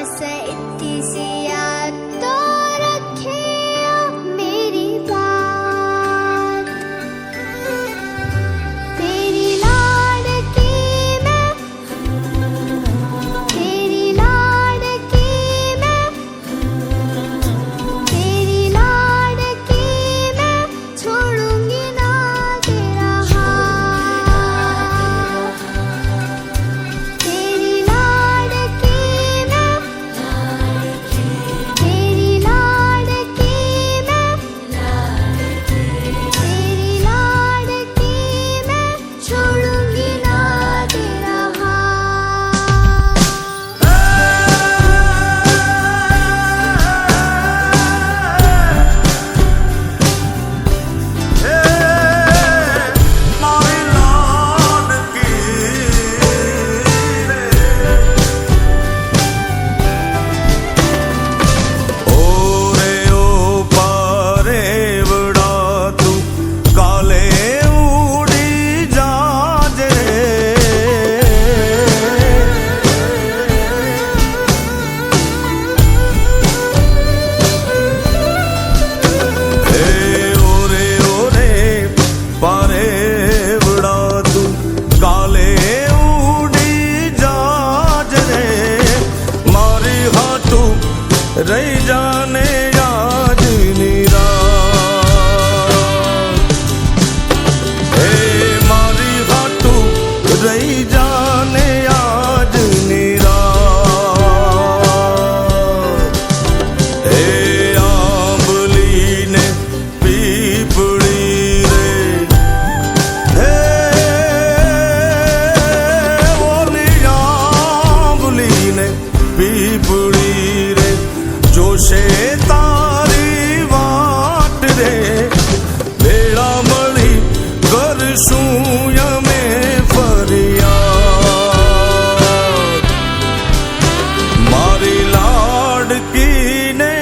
पास इतनी सी याद तो रखे मेरी बात। तेरी लाडकी मैं, तेरी लाडकी मैं, तेरी लाडकी मैं, छोड़ूंगी ना तेरा हाथ। तेरी लाडकी मैं, तेरी लाडकी मैं, तेरी लाडकी मैं, छोड़ूंगी ना तेरा हाथ। रही जाने आज निराश, हे मारी हाटू रही जाने आज निराश। हे आंबली ने पीपड़ी रे, हे ओली आंबली ने पीपड़ी रे, जोशे तारी वाट रे, भेड़ा मળી કરશું અમે ફરિયાદ। મારી લાડકીને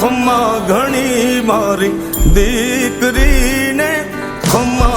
ખમ્મા ઘણી, મારી દીકરીને ખમ્મા